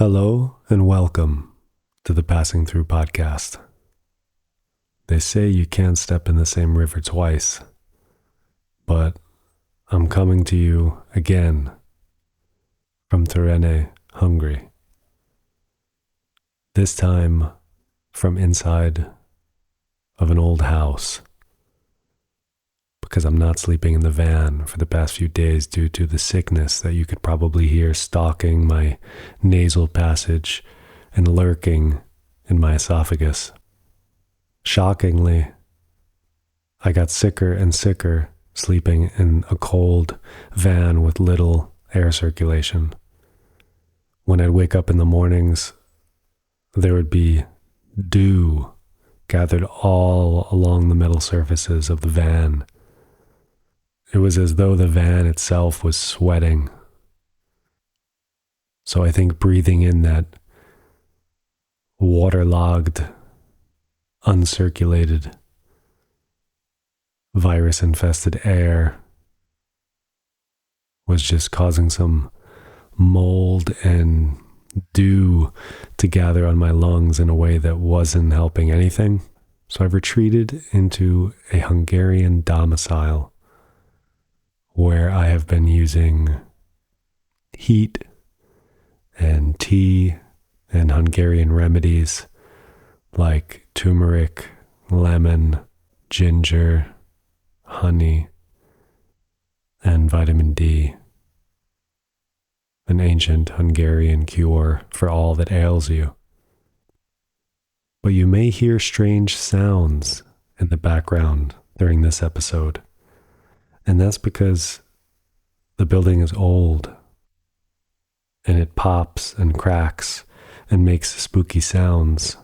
Hello and welcome to the Passing Through podcast. They say you can't step in the same river twice, but I'm coming to you again from Terény, Hungary. This time from inside of an old house, because I'm not sleeping in the van for the past few days due to the sickness that you could probably hear stalking my nasal passage and lurking in my esophagus. Shockingly, I got sicker and sicker sleeping in a cold van with little air circulation. When I'd wake up in the mornings, there would be dew gathered all along the metal surfaces of the van. It was as though the van itself was sweating. So I think breathing in that waterlogged, uncirculated, virus-infested air was just causing some mold and dew to gather on my lungs in a way that wasn't helping anything. So I've retreated into a Hungarian domicile where I have been using heat and tea and Hungarian remedies like turmeric, lemon, ginger, honey, and vitamin D, an ancient Hungarian cure for all that ails you. But you may hear strange sounds in the background during this episode. And that's because the building is old and it pops and cracks and makes spooky sounds.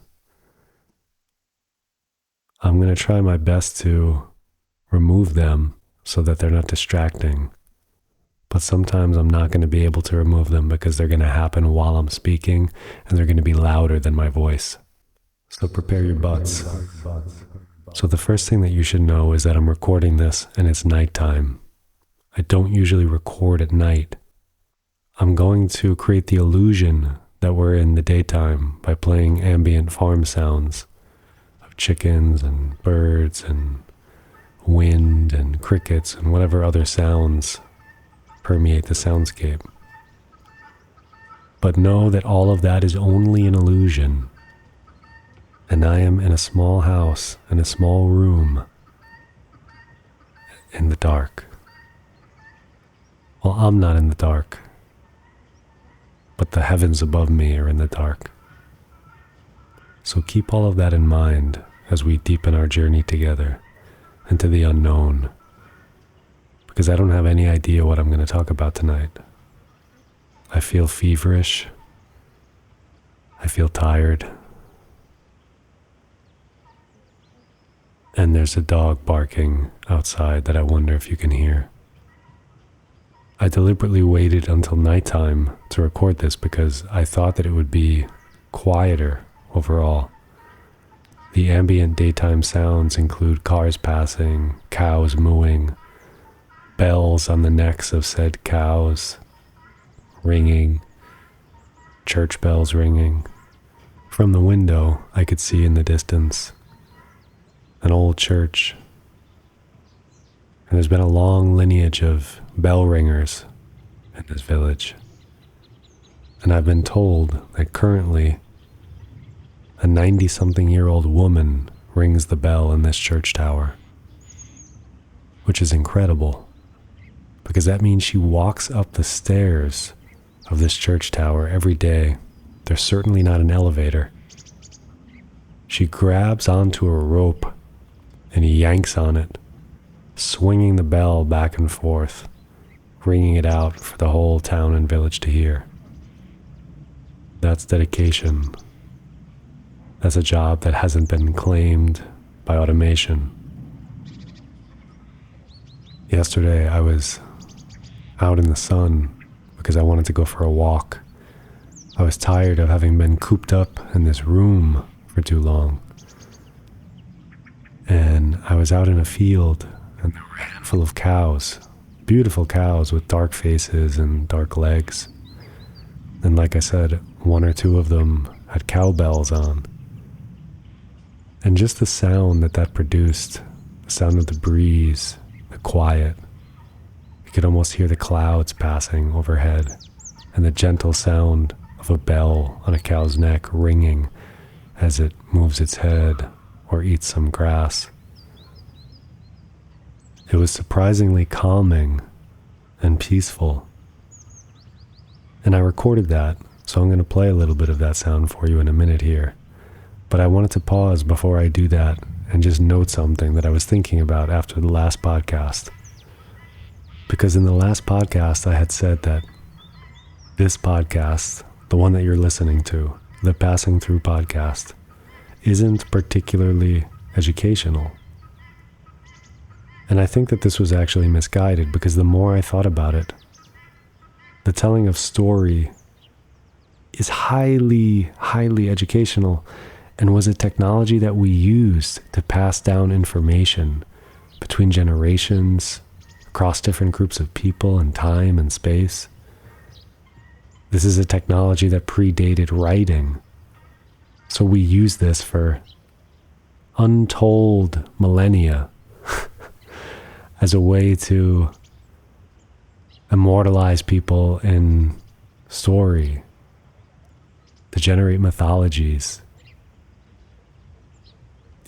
I'm going to try my best to remove them so that they're not distracting. But sometimes I'm not going to be able to remove them because they're going to happen while I'm speaking and they're going to be louder than my voice. So prepare your butts. So the first thing that you should know is that I'm recording this and it's nighttime. I don't usually record at night. I'm going to create the illusion that we're in the daytime by playing ambient farm sounds of chickens and birds and wind and crickets and whatever other sounds permeate the soundscape. But know that all of that is only an illusion. And I am in a small house, in a small room, in the dark. Well, I'm not in the dark, but the heavens above me are in the dark. So keep all of that in mind as we deepen our journey together into the unknown, because I don't have any idea what I'm going to talk about tonight. I feel feverish. I feel tired. And there's a dog barking outside that I wonder if you can hear. I deliberately waited until nighttime to record this because I thought that it would be quieter overall. The ambient daytime sounds include cars passing, cows mooing, bells on the necks of said cows ringing, church bells ringing. From the window, I could see in the distance an old church. And there's been a long lineage of bell ringers in this village. And I've been told that currently a 90-something-year-old woman rings the bell in this church tower, which is incredible because that means she walks up the stairs of this church tower every day. There's certainly not an elevator. She grabs onto a rope and he yanks on it, swinging the bell back and forth, ringing it out for the whole town and village to hear. That's dedication. That's a job that hasn't been claimed by automation. Yesterday, I was out in the sun because I wanted to go for a walk. I was tired of having been cooped up in this room for too long. And I was out in a field, and there were a handful of cows, beautiful cows with dark faces and dark legs. And like I said, One or two of them had cowbells on. And just the sound that produced, the sound of the breeze, the quiet, you could almost hear the clouds passing overhead, and the gentle sound of a bell on a cow's neck ringing as it moves its head or eats some grass. It was surprisingly calming and peaceful. And I recorded that, so I'm going to play a little bit of that sound for you in a minute here. But I wanted to pause before I do that and just note something that I was thinking about after the last podcast. Because in the last podcast, I had said that this podcast, the one that you're listening to, the Passing Through podcast, isn't particularly educational. And I think that this was actually misguided, because the more I thought about it, the telling of story is highly, highly educational, and was a technology that we used to pass down information between generations, across different groups of people and time and space. This is a technology that predated writing. So we use this for untold millennia as a way to immortalize people in story, to generate mythologies,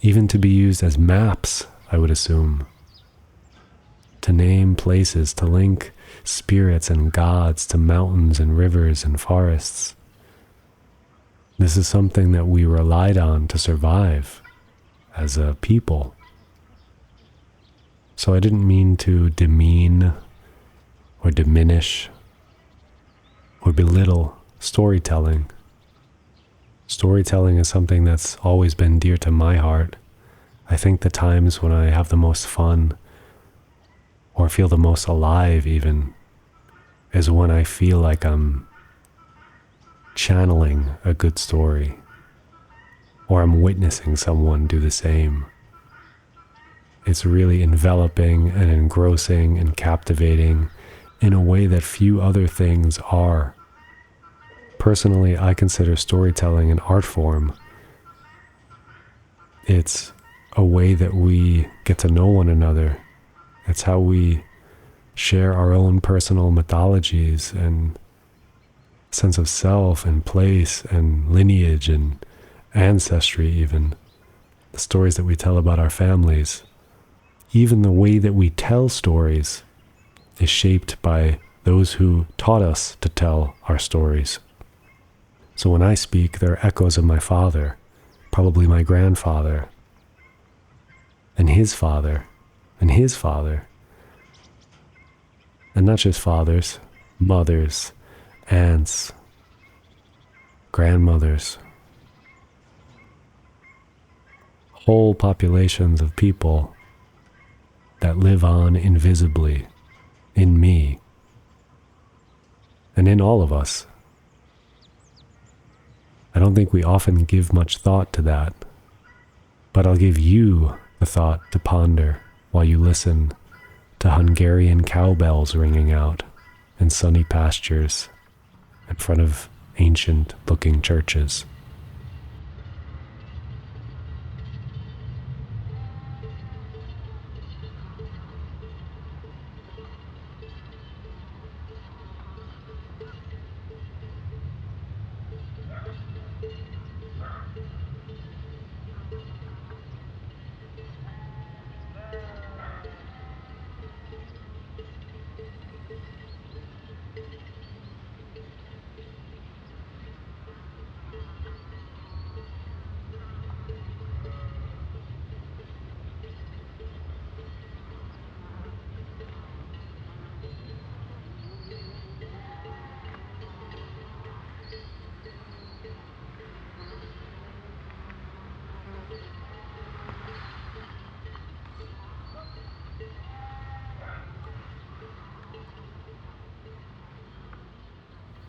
even to be used as maps, I would assume, to name places, to link spirits and gods to mountains and rivers and forests. This is something that we relied on to survive as a people. So I didn't mean to demean or diminish or belittle storytelling. Storytelling is something that's always been dear to my heart. I think the times when I have the most fun or feel the most alive even is when I feel like I'm channeling a good story, or I'm witnessing someone do the same. It's really enveloping and engrossing and captivating in a way that few other things are. Personally, I consider storytelling an art form. It's a way that we get to know one another. It's how we share our own personal mythologies and sense of self and place and lineage and ancestry even. The stories that we tell about our families. Even the way that we tell stories is shaped by those who taught us to tell our stories. So when I speak, there are echoes of my father, probably my grandfather, and his father, and his father. And not just fathers, mothers, aunts, grandmothers. Whole populations of people that live on invisibly in me and in all of us. I don't think we often give much thought to that, but I'll give you the thought to ponder while you listen to Hungarian cowbells ringing out in sunny pastures in front of ancient-looking churches.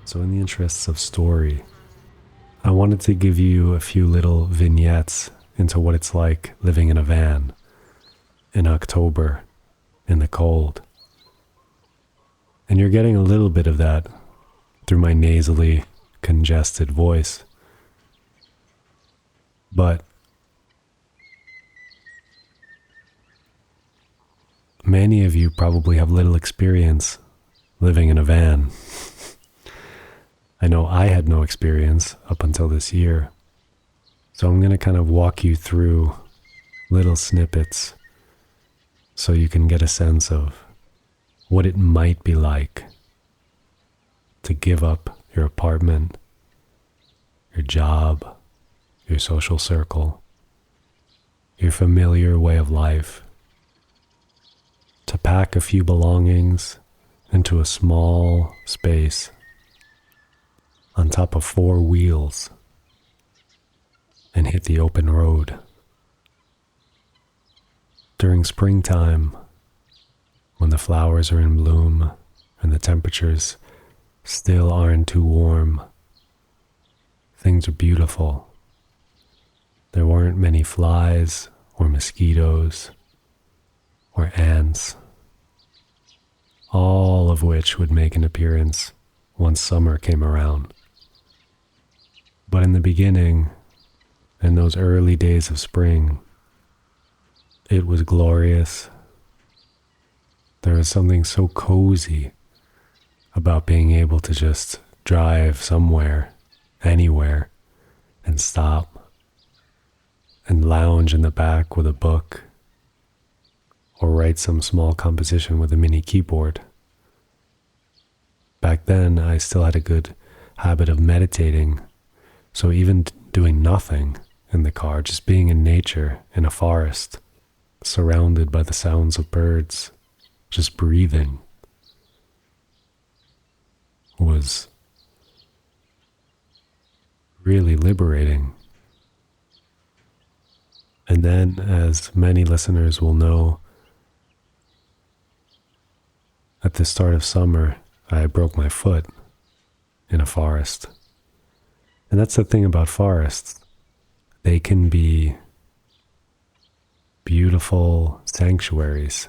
So in the interests of story, I wanted to give you a few little vignettes into what it's like living in a van in October in the cold. And you're getting a little bit of that through my nasally congested voice. But many of you probably have little experience living in a van. I know I had no experience up until this year. So I'm going to kind of walk you through little snippets so you can get a sense of what it might be like to give up your apartment, your job, your social circle, your familiar way of life, to pack a few belongings into a small space on top of 4 wheels and hit the open road. During springtime, when the flowers are in bloom and the temperatures still aren't too warm, things are beautiful. There weren't many flies or mosquitoes or ants, all of which would make an appearance once summer came around. But in the beginning, in those early days of spring, it was glorious. There was something so cozy about being able to just drive somewhere, anywhere, and stop and lounge in the back with a book or write some small composition with a mini keyboard. Back then, I still had a good habit of meditating, so even doing nothing in the car, just being in nature, in a forest, surrounded by the sounds of birds, just breathing, was really liberating. And then, as many listeners will know, at the start of summer, I broke my foot in a forest. And that's the thing about forests. They can be beautiful sanctuaries.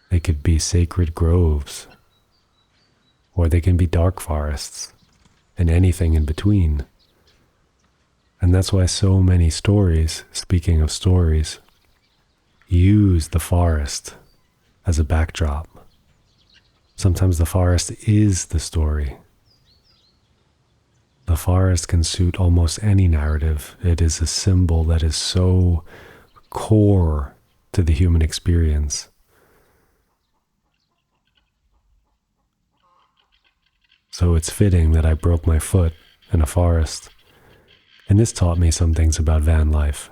They could be sacred groves, or they can be dark forests, and anything in between. And that's why so many stories, speaking of stories, use the forest as a backdrop. Sometimes the forest is the story. The forest can suit almost any narrative. It is a symbol that is so core to the human experience. So it's fitting that I broke my foot in a forest. And this taught me some things about van life.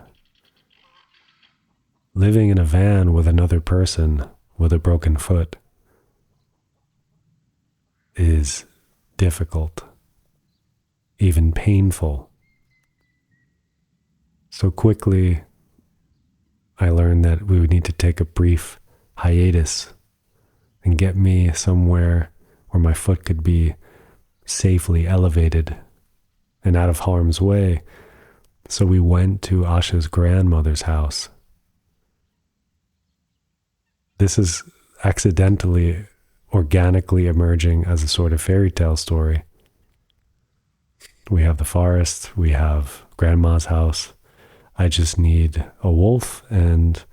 Living in a van with another person with a broken foot is difficult, even painful. So quickly, I learned that we would need to take a brief hiatus and get me somewhere where my foot could be safely elevated and out of harm's way. So we went to Asha's grandmother's house. This is accidentally, organically emerging as a sort of fairy tale story. We have the forest, we have grandma's house. I just need a wolf and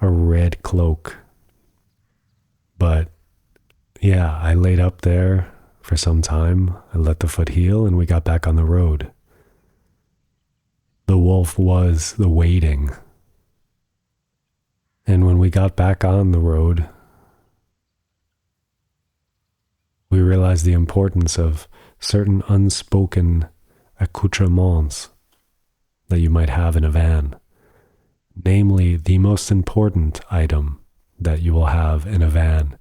a red cloak. But yeah, I laid up there for some time. I let the foot heal and we got back on the road. The wolf was the waiting. And when we got back on the road, we realized the importance of certain unspoken accoutrements that you might have in a van. Namely, the most important item that you will have in a van.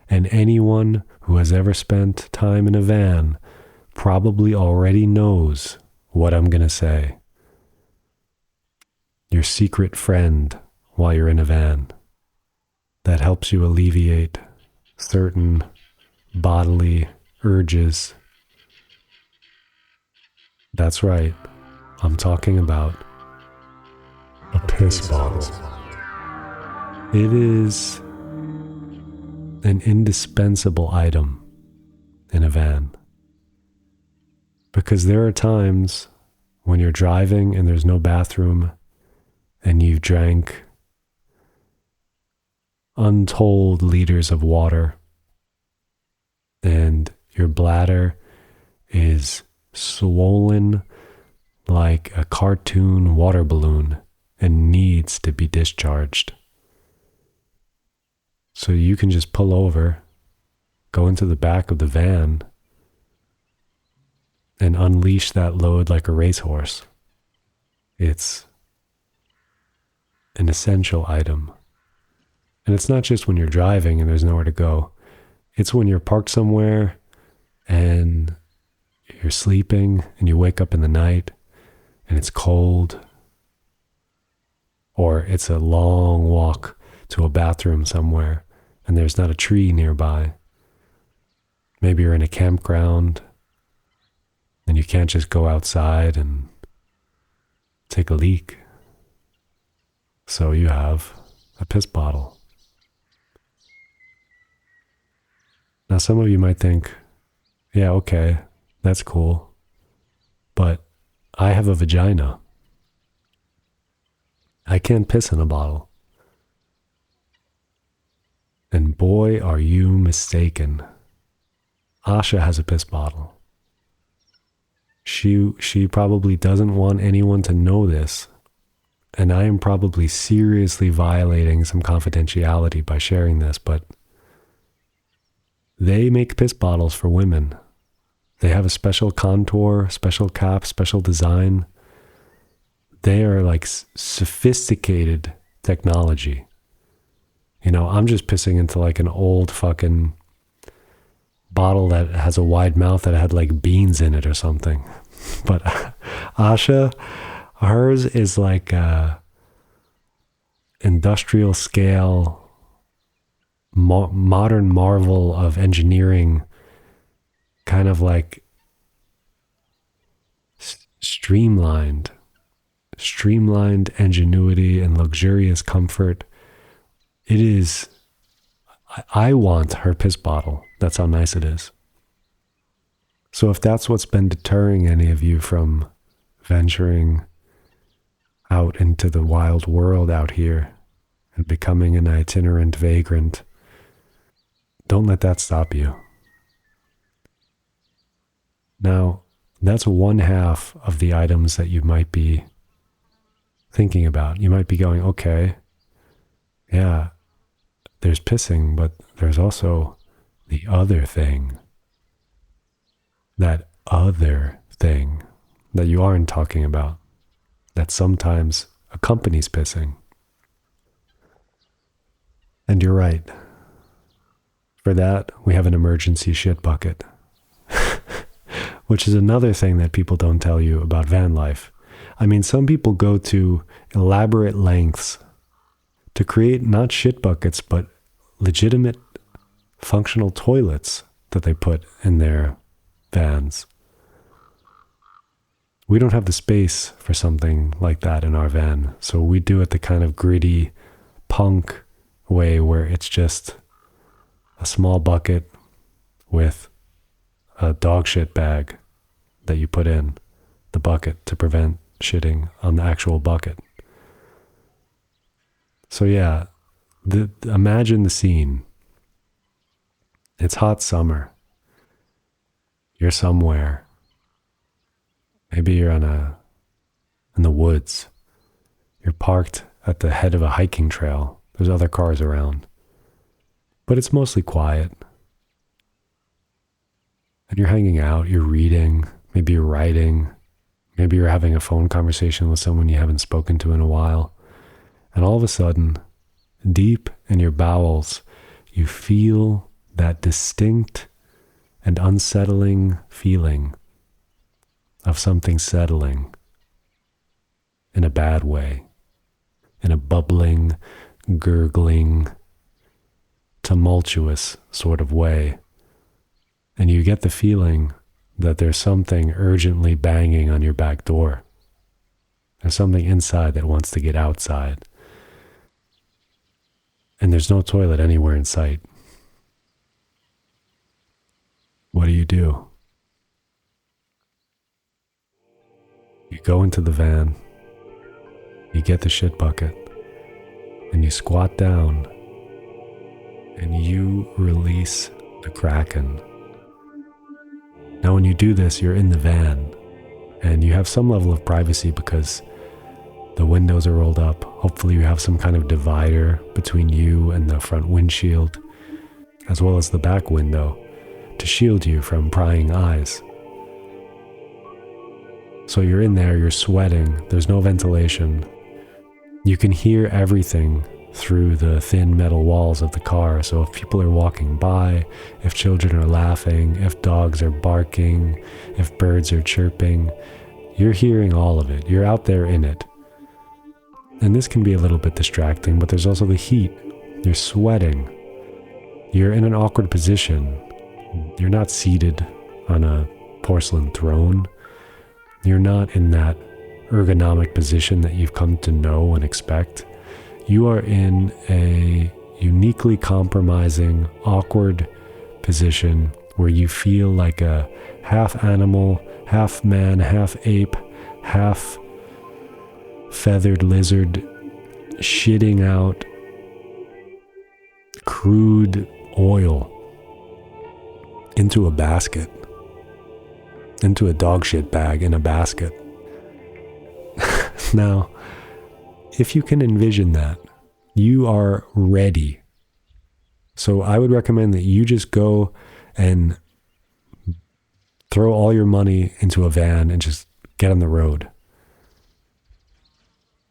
And anyone who has ever spent time in a van probably already knows what I'm going to say. Your secret friend while you're in a van that helps you alleviate certain bodily urges. That's right, I'm talking about a piss bottle. It is an indispensable item in a van. Because there are times when you're driving and there's no bathroom and you've drank untold liters of water and your bladder is swollen like a cartoon water balloon and needs to be discharged. So you can just pull over, go into the back of the van, and unleash that load like a racehorse. It's an essential item. And it's not just when you're driving and there's nowhere to go. It's when you're parked somewhere and you're sleeping and you wake up in the night and it's cold, or it's a long walk to a bathroom somewhere and there's not a tree nearby. Maybe you're in a campground and you can't just go outside and take a leak. So you have a piss bottle. Now some of you might think, yeah, okay, that's cool, but I have a vagina. I can't piss in a bottle. And boy, are you mistaken. Asha has a piss bottle. She probably doesn't want anyone to know this, and I am probably seriously violating some confidentiality by sharing this, but they make piss bottles for women. They have a special contour, special cap, special design. They are like sophisticated technology. You know, I'm just pissing into like an old fucking bottle that has a wide mouth that had like beans in it or something. But Asha, hers is like a industrial scale, modern marvel of engineering, kind of like streamlined ingenuity and luxurious comfort. It is, I want her piss bottle. That's how nice it is. So if that's what's been deterring any of you from venturing out into the wild world out here and becoming an itinerant vagrant, don't let that stop you. Now, that's one half of the items that you might be thinking about. You might be going, okay, yeah, there's pissing, but there's also the other thing. That other thing that you aren't talking about, that sometimes accompanies pissing. And you're right. For that, we have an emergency shit bucket. Which is another thing that people don't tell you about van life. I mean, some people go to elaborate lengths to create not shit buckets, but legitimate functional toilets that they put in their vans. We don't have the space for something like that in our van, so we do it the kind of gritty punk way where it's just a small bucket with a dog shit bag that you put in the bucket to prevent shitting on the actual bucket. So yeah, imagine the scene. It's hot summer. You're somewhere. Maybe you're in the woods. You're parked at the head of a hiking trail. There's other cars around. But it's mostly quiet. And you're hanging out, you're reading, maybe you're writing, maybe you're having a phone conversation with someone you haven't spoken to in a while. And all of a sudden, deep in your bowels, you feel that distinct and unsettling feeling of something settling in a bad way, in a bubbling, gurgling, tumultuous sort of way. And you get the feeling that there's something urgently banging on your back door. There's something inside that wants to get outside. And there's no toilet anywhere in sight. What do you do? You go into the van, you get the shit bucket, and you squat down, and you release the Kraken. Now when you do this, you're in the van, and you have some level of privacy because the windows are rolled up. Hopefully you have some kind of divider between you and the front windshield, as well as the back window, to shield you from prying eyes. So you're in there, you're sweating, there's no ventilation. You can hear everything through the thin metal walls of the car. So if people are walking by, if children are laughing, if dogs are barking, if birds are chirping, you're hearing all of it. You're out there in it. And this can be a little bit distracting, but there's also the heat. You're sweating. You're in an awkward position. You're not seated on a porcelain throne. You're not in that ergonomic position that you've come to know and expect. You are in a uniquely compromising, awkward position where you feel like a half animal, half man, half ape, half feathered lizard shitting out crude oil into a basket, into a dog shit bag in a basket. Now, if you can envision that, you are ready. So I would recommend that you just go and throw all your money into a van and just get on the road.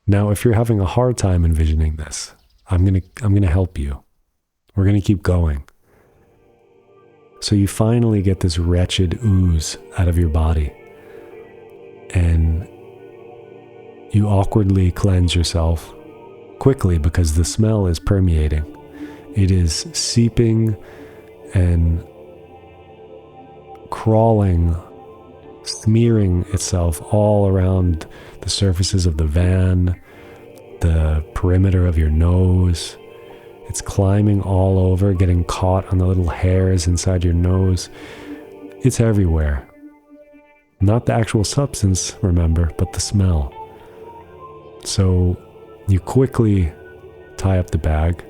Now, if you're having a hard time envisioning this, I'm gonna help you. We're gonna keep going. So you finally get this wretched ooze out of your body, and you awkwardly cleanse yourself quickly because the smell is permeating. It is seeping and crawling, smearing itself all around the surfaces of the van, the perimeter of your nose. It's climbing all over, getting caught on the little hairs inside your nose. It's everywhere. Not the actual substance, remember, but the smell. So you quickly tie up the bag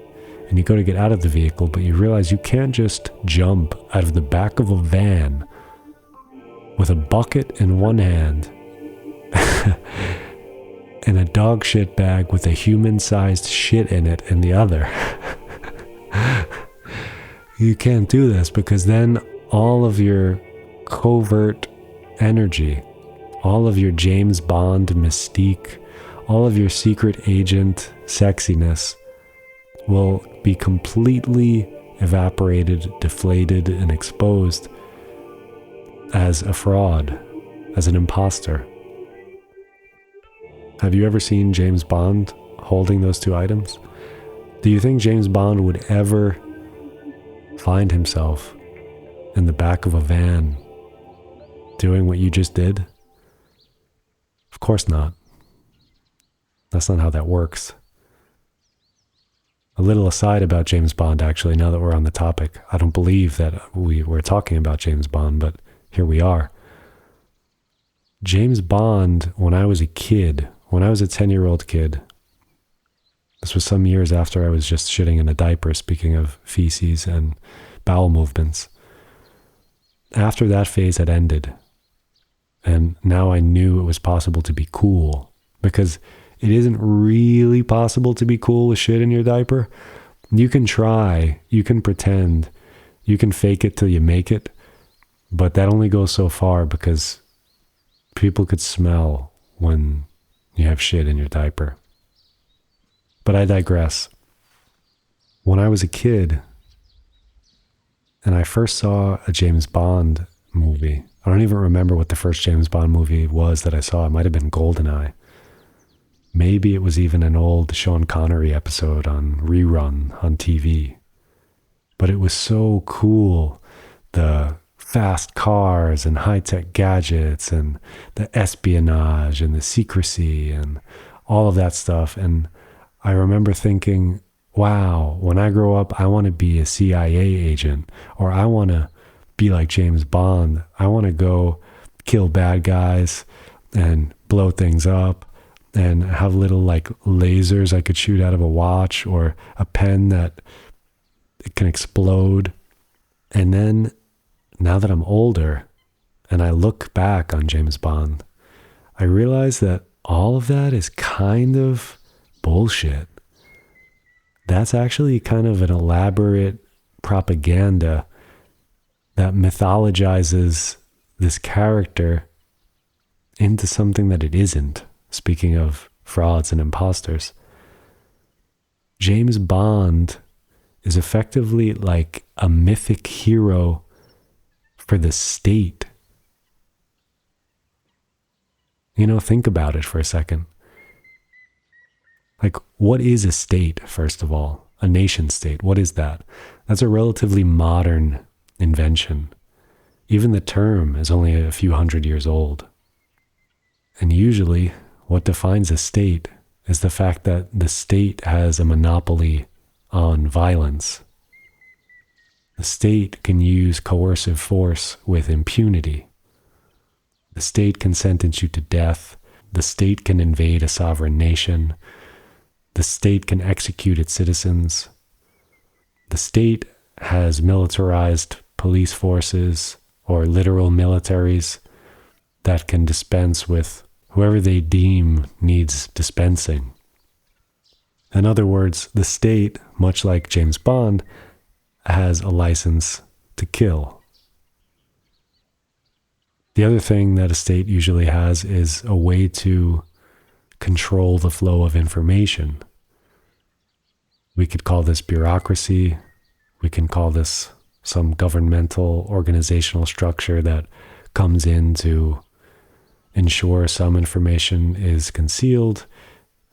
and you go to get out of the vehicle, but you realize you can't just jump out of the back of a van with a bucket in one hand and a dog shit bag with a human-sized shit in it in the other. You can't do this because then all of your covert energy, all of your James Bond mystique, all of your secret agent sexiness will be completely evaporated, deflated, and exposed as a fraud, as an imposter. Have you ever seen James Bond holding those two items? Do you think James Bond would ever find himself in the back of a van doing what you just did? Of course not. That's not how that works. A little aside about James Bond, actually, now that we're on the topic. I don't believe that we were talking about James Bond, but here we are. James Bond, when I was a 10-year-old kid, this was some years after I was just shitting in a diaper, speaking of feces and bowel movements. After that phase had ended, and now I knew it was possible to be cool, because it isn't really possible to be cool with shit in your diaper. You can try, you can pretend, you can fake it till you make it, but that only goes so far because people could smell when you have shit in your diaper. But I digress. When I was a kid and I first saw a James Bond movie, I don't even remember what the first James Bond movie was that I saw. It might have been GoldenEye. Maybe it was even an old Sean Connery episode on rerun on TV. But it was so cool. The fast cars and high-tech gadgets and the espionage and the secrecy and all of that stuff. And I remember thinking, wow, when I grow up, I want to be a CIA agent, or I want to be like James Bond. I want to go kill bad guys and blow things up and have little like lasers I could shoot out of a watch or a pen that it can explode. And then now that I'm older and I look back on James Bond, I realize that all of that is kind of bullshit. That's actually kind of an elaborate propaganda that mythologizes this character into something that it isn't. Speaking of frauds and imposters, James Bond is effectively like a mythic hero for the state. You know, think about it for a second. Like, what is a state, first of all? A nation state, what is that? That's a relatively modern invention. Even the term is only a few hundred years old. And usually, what defines a state is the fact that the state has a monopoly on violence. The state can use coercive force with impunity. The state can sentence you to death. The state can invade a sovereign nation. The state can execute its citizens. The state has militarized police forces or literal militaries that can dispense with whoever they deem needs dispensing. In other words, the state, much like James Bond, has a license to kill. The other thing that a state usually has is a way to control the flow of information. We could call this bureaucracy. We can call this some governmental organizational structure that comes in to ensure some information is concealed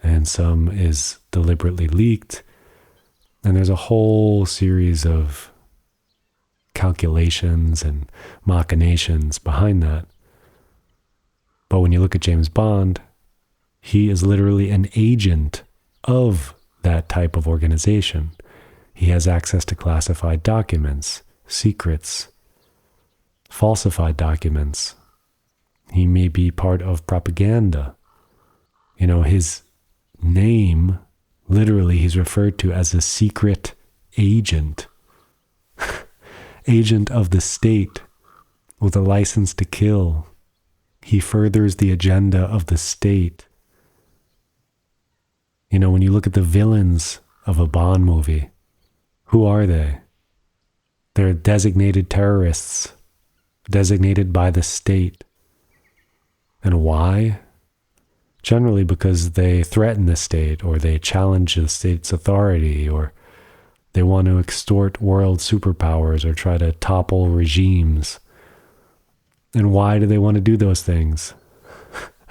and some is deliberately leaked. And there's a whole series of calculations and machinations behind that. But when you look at James Bond, he is literally an agent of that type of organization. He has access to classified documents, secrets, falsified documents. He may be part of propaganda. You know, his name, literally, he's referred to as a secret agent. Agent of the state with a license to kill. He furthers the agenda of the state. You know, when you look at the villains of a Bond movie, who are they? They're designated terrorists, designated by the state. And why? Generally because they threaten the state, or they challenge the state's authority, or they want to extort world superpowers or try to topple regimes. And why do they want to do those things?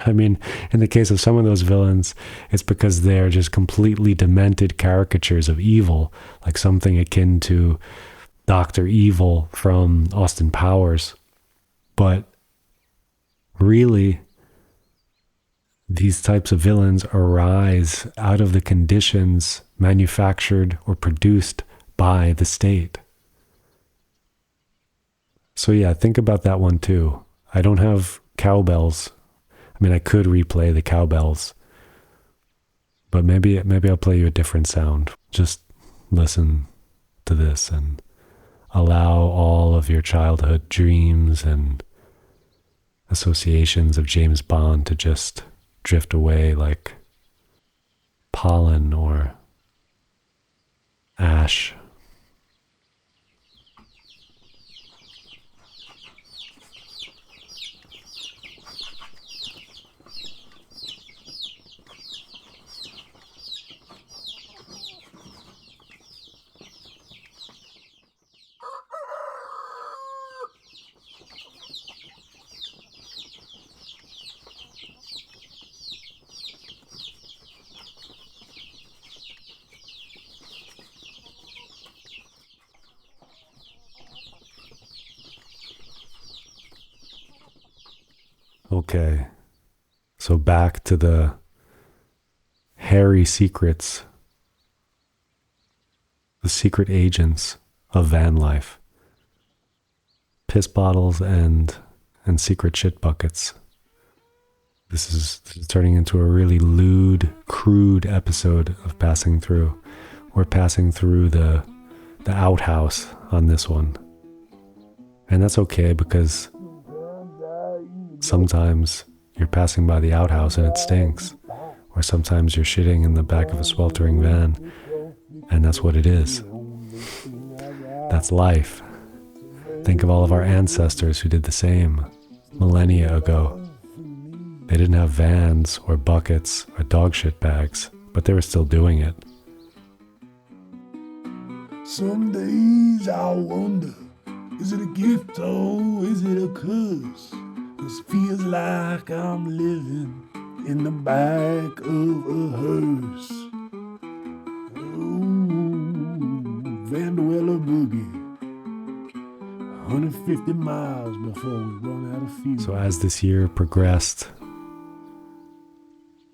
I mean, in the case of some of those villains, it's because they're just completely demented caricatures of evil, like something akin to Dr. Evil from Austin Powers. But really, these types of villains arise out of the conditions manufactured or produced by the state. So yeah, think about that one too. I don't have cowbells. I mean, I could replay the cowbells, but maybe I'll play you a different sound. Just listen to this and allow all of your childhood dreams and associations of James Bond to just drift away like pollen or ash. Okay, so back to the hairy secrets, the secret agents of van life, piss bottles and secret shit buckets. This is turning into a really lewd, crude episode of Passing Through. We're passing through the outhouse on this one. And that's okay, because sometimes you're passing by the outhouse and it stinks. Or sometimes you're shitting in the back of a sweltering van, and that's what it is. That's life. Think of all of our ancestors who did the same millennia ago. They didn't have vans or buckets or dog shit bags, but they were still doing it. Some days I wonder, is it a gift or is it a curse? 'Cause it feels like I'm living in the back of a hearse. Oh, Vanderweller Boogie. 150 miles before we run out of fuel. So as this year progressed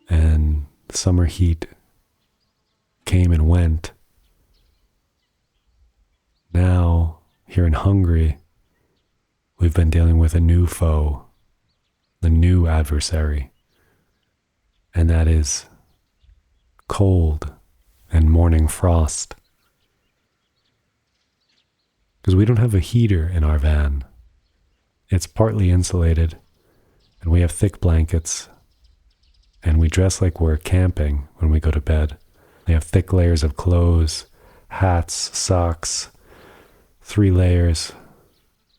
and summer heat came and went, now here in Hungary, we've been dealing with a new foe, the new adversary, and that is cold and morning frost. Because we don't have a heater in our van. It's partly insulated, and we have thick blankets, and we dress like we're camping when we go to bed. They have thick layers of clothes, hats, socks, 3 layers,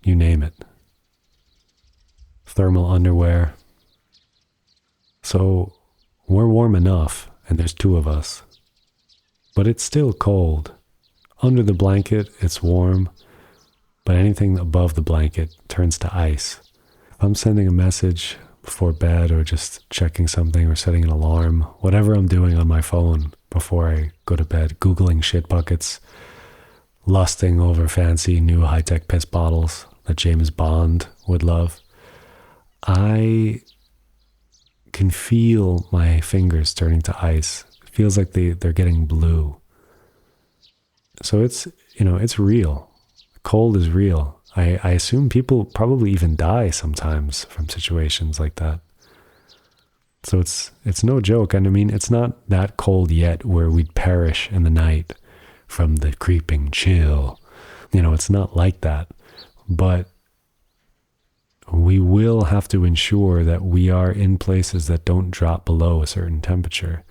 you name it. Thermal underwear. So we're warm enough, and there's 2 of us. But it's still cold. Under the blanket, it's warm, but anything above the blanket turns to ice. If I'm sending a message before bed or just checking something or setting an alarm, whatever I'm doing on my phone before I go to bed, Googling shit buckets, lusting over fancy new high-tech piss bottles that James Bond would love, I can feel my fingers turning to ice. It feels like they're getting blue. So it's real. Cold is real. I assume people probably even die sometimes from situations like that. So it's no joke. And I mean, it's not that cold yet where we'd perish in the night from the creeping chill. It's not like that. But we will have to ensure that we are in places that don't drop below a certain temperature.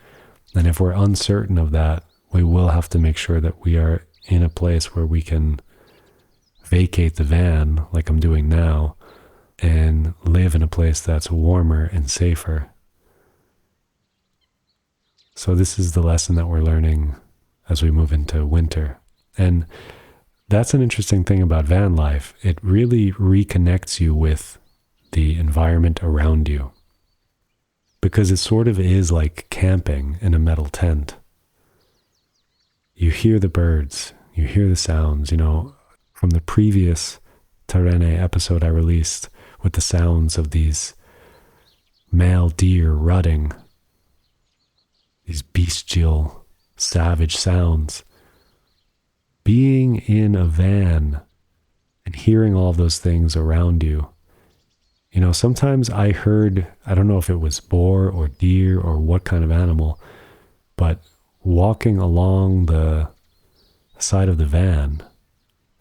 And if we're uncertain of that, we will have to make sure that we are in a place where we can vacate the van, like I'm doing now, and live in a place that's warmer and safer. So this is the lesson that we're learning as we move into winter. And that's an interesting thing about van life. It really reconnects you with the environment around you, because it sort of is like camping in a metal tent. You hear the birds, you hear the sounds, from the previous Terény episode I released with the sounds of these male deer rutting, these bestial, savage sounds. Being in a van and hearing all of those things around you, sometimes I heard, I don't know if it was boar or deer or what kind of animal, but walking along the side of the van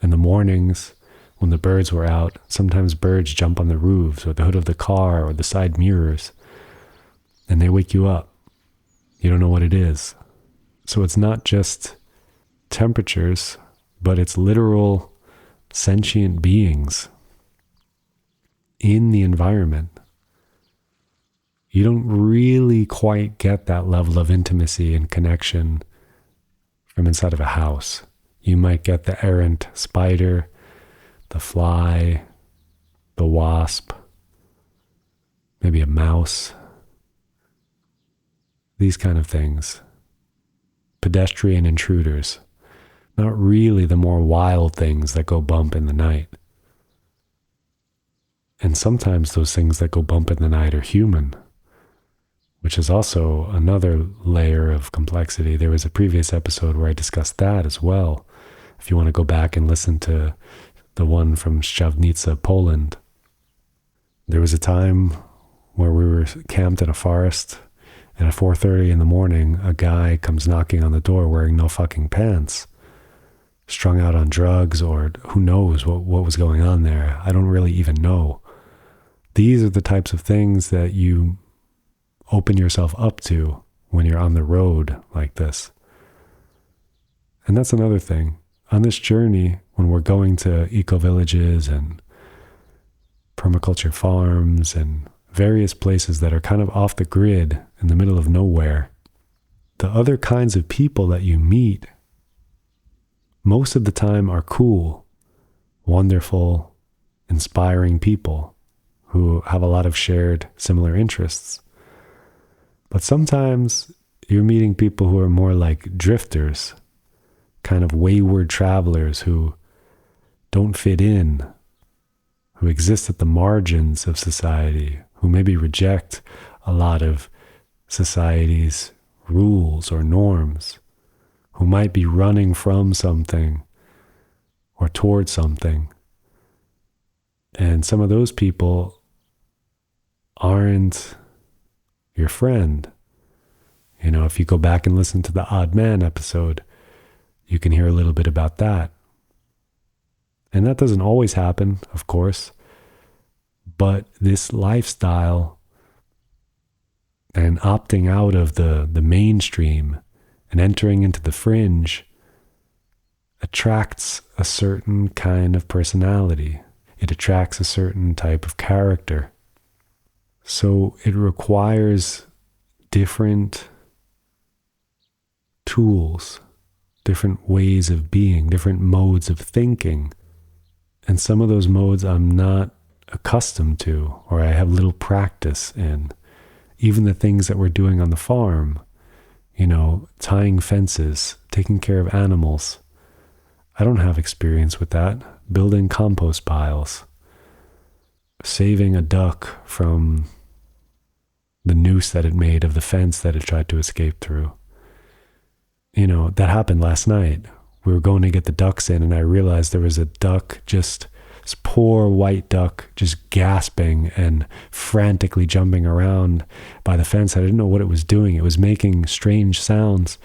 in the mornings when the birds were out, sometimes birds jump on the roofs or the hood of the car or the side mirrors, and they wake you up. You don't know what it is. So it's not just temperatures, but it's literal sentient beings in the environment. You don't really quite get that level of intimacy and connection from inside of a house. You might get the errant spider, the fly, the wasp, maybe a mouse, these kind of things. Pedestrian intruders, not really the more wild things that go bump in the night. And sometimes those things that go bump in the night are human, which is also another layer of complexity. There was a previous episode where I discussed that as well. If you want to go back and listen to the one from Szczawnica, Poland, there was a time where we were camped in a forest, and at 4:30 in the morning, a guy comes knocking on the door wearing no fucking pants, strung out on drugs, or who knows what was going on there. I don't really even know. These are the types of things that you open yourself up to when you're on the road like this. And that's another thing. On this journey, when we're going to eco-villages and permaculture farms and various places that are kind of off the grid in the middle of nowhere, the other kinds of people that you meet most of the time are cool, wonderful, inspiring people who have a lot of shared similar interests. But sometimes you're meeting people who are more like drifters, kind of wayward travelers who don't fit in, who exist at the margins of society, who maybe reject a lot of society's rules or norms, who might be running from something or toward something. And some of those people aren't your friend. You know, if you go back and listen to the Odd Man episode, you can hear a little bit about that. And that doesn't always happen, of course, but this lifestyle and opting out of the mainstream and entering into the fringe attracts a certain kind of personality. It attracts a certain type of character. So it requires different tools, different ways of being, different modes of thinking. And some of those modes I'm not accustomed to, or I have little practice in. Even the things that we're doing on the farm, you know, tying fences, taking care of animals. I don't have experience with that. Building compost piles, saving a duck from the noose that it made of the fence that it tried to escape through. You know, that happened last night. We were going to get the ducks in, and I realized there was a duck, just this poor white duck, just gasping and frantically jumping around by the fence. I didn't know what it was doing. It was making strange sounds.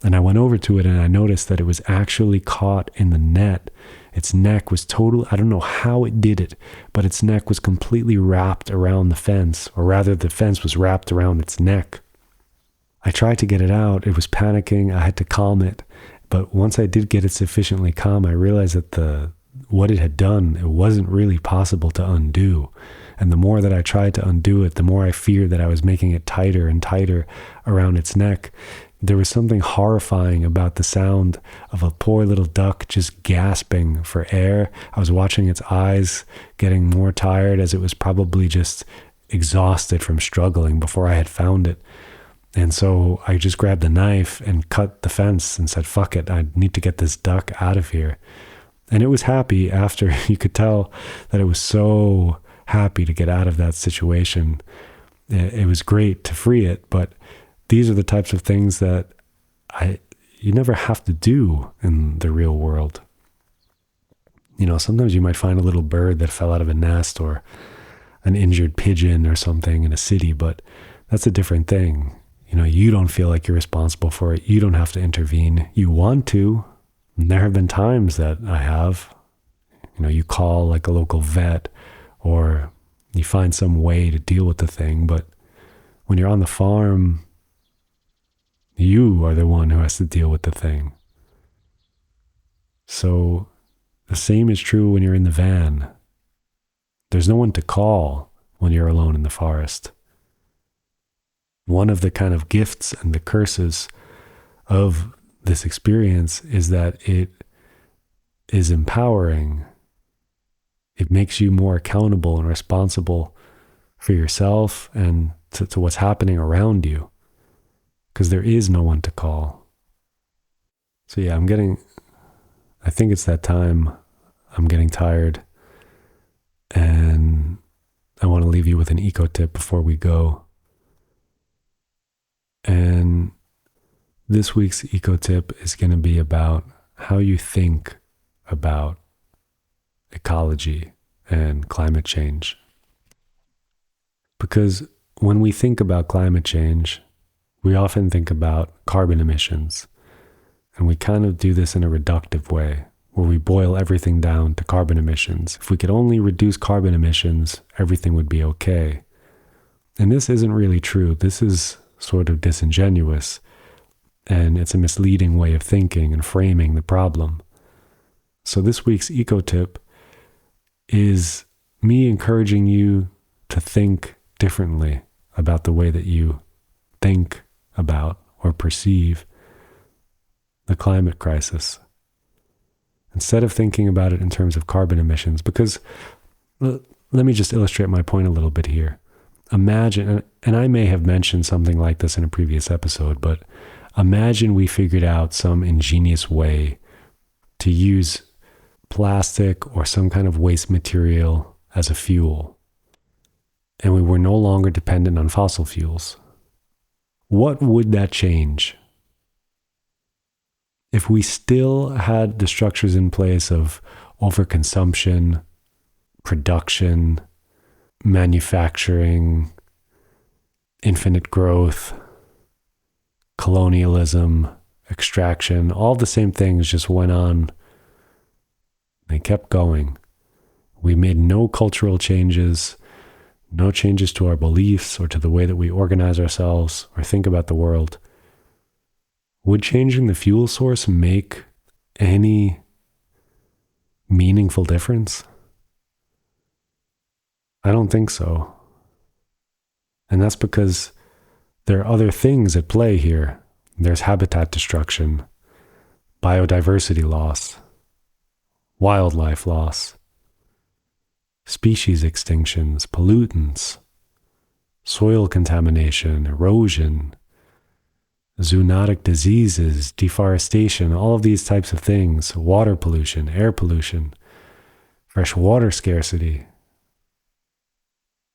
And I went over to it and I noticed that it was actually caught in the net. Its neck was I don't know how it did it, but its neck was completely wrapped around the fence, or rather the fence was wrapped around its neck. I tried to get it out. It was panicking. I had to calm it. But once I did get it sufficiently calm, I realized that what it had done, it wasn't really possible to undo. And the more that I tried to undo it, the more I feared that I was making it tighter and tighter around its neck. There was something horrifying about the sound of a poor little duck just gasping for air. I was watching its eyes getting more tired, as it was probably just exhausted from struggling before I had found it. And so I just grabbed a knife and cut the fence and said, fuck it, I need to get this duck out of here. And it was happy after. You could tell that it was so happy to get out of that situation. It was great to free it, but these are the types of things that you never have to do in the real world. You know, sometimes you might find a little bird that fell out of a nest, or an injured pigeon or something in a city, but that's a different thing. You know, you don't feel like you're responsible for it. You don't have to intervene. You want to. And there have been times that I have. You know, you call like a local vet, or you find some way to deal with the thing. But when you're on the farm, you are the one who has to deal with the thing. So the same is true when you're in the van. There's no one to call when you're alone in the forest. One of the kind of gifts and the curses of this experience is that it is empowering. It makes you more accountable and responsible for yourself and to what's happening around you, because there is no one to call. So yeah, I think it's that time. I'm getting tired, and I want to leave you with an eco tip before we go. And this week's eco tip is going to be about how you think about ecology and climate change. Because when we think about climate change, we often think about carbon emissions. And we kind of do this in a reductive way, where we boil everything down to carbon emissions. If we could only reduce carbon emissions, everything would be okay. And this isn't really true. This is sort of disingenuous, and it's a misleading way of thinking and framing the problem. So this week's eco tip is me encouraging you to think differently about the way that you think about or perceive the climate crisis. Instead of thinking about it in terms of carbon emissions, because let me just illustrate my point a little bit here. Imagine, and I may have mentioned something like this in a previous episode, but imagine we figured out some ingenious way to use plastic or some kind of waste material as a fuel, and we were no longer dependent on fossil fuels. What would that change? If we still had the structures in place of overconsumption, production, manufacturing, infinite growth, colonialism, extraction, all the same things just went on. They kept going. We made no cultural changes, no changes to our beliefs or to the way that we organize ourselves or think about the world. Would changing the fuel source make any meaningful difference? I don't think so. And that's because there are other things at play here. There's habitat destruction, biodiversity loss, wildlife loss, species extinctions, pollutants, soil contamination, erosion, zoonotic diseases, deforestation, all of these types of things, water pollution, air pollution, fresh water scarcity.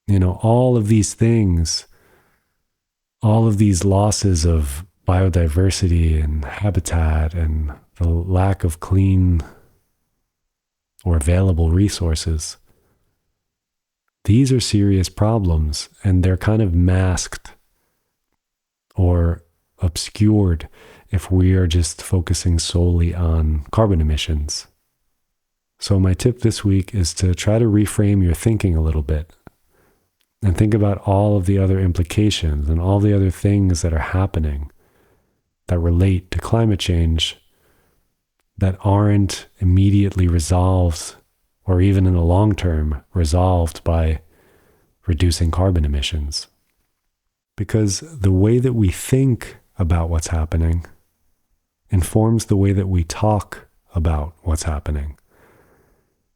All of these things, all of these losses of biodiversity and habitat and the lack of clean or available resources, these are serious problems, and they're kind of masked or obscured if we are just focusing solely on carbon emissions. So my tip this week is to try to reframe your thinking a little bit and think about all of the other implications and all the other things that are happening that relate to climate change that aren't immediately resolved or even in the long term resolved by reducing carbon emissions. Because the way that we think about what's happening informs the way that we talk about what's happening.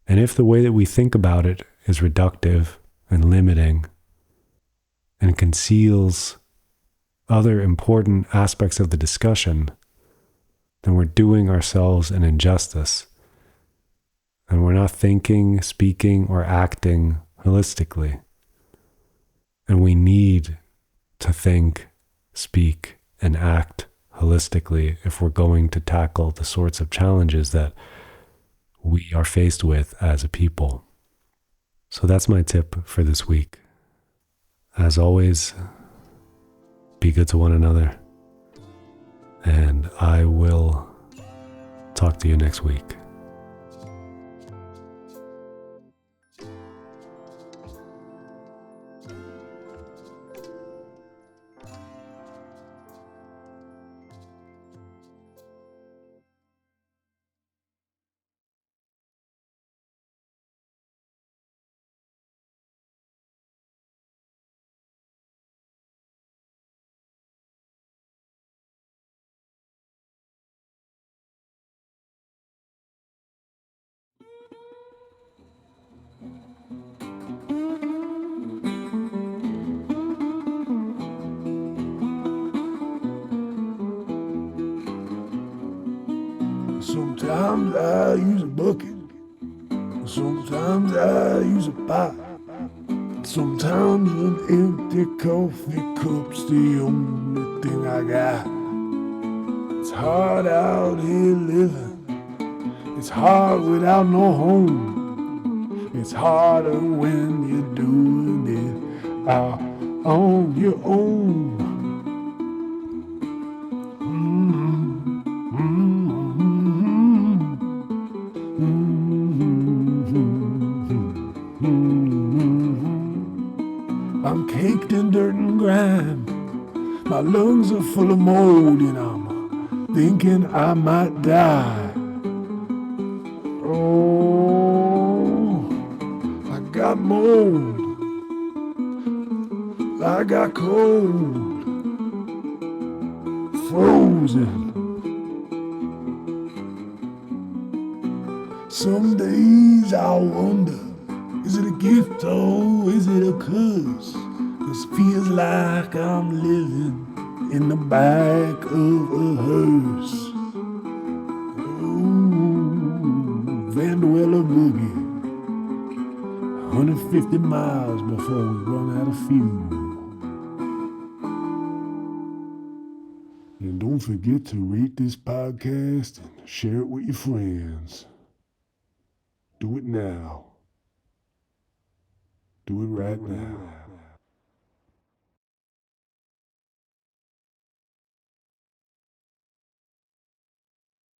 And if the way that we think about it is reductive and limiting and conceals other important aspects of the discussion, then we're doing ourselves an injustice. And we're not thinking, speaking, or acting holistically. And we need to think, speak, and act holistically if we're going to tackle the sorts of challenges that we are faced with as a people. So that's my tip for this week. As always, be good to one another. And I will talk to you next week. Sometimes I use a bucket, sometimes I use a pot. Sometimes an empty coffee cup's the only thing I got. It's hard out here living, it's hard without no home. It's harder when you're doing it out on your own. I'm caked in dirt and grime. My lungs are full of mold and I'm thinking I might die. Oh, I got mold. I got cold. Frozen. Some days I wonder, is it a gift or is it a curse? 'Cause feels like I'm living in the back of a hearse. Ooh, Vanlife boogie. 150 miles before we run out of fuel. And don't forget to rate this podcast and share it with your friends. Do it now. Do it right now.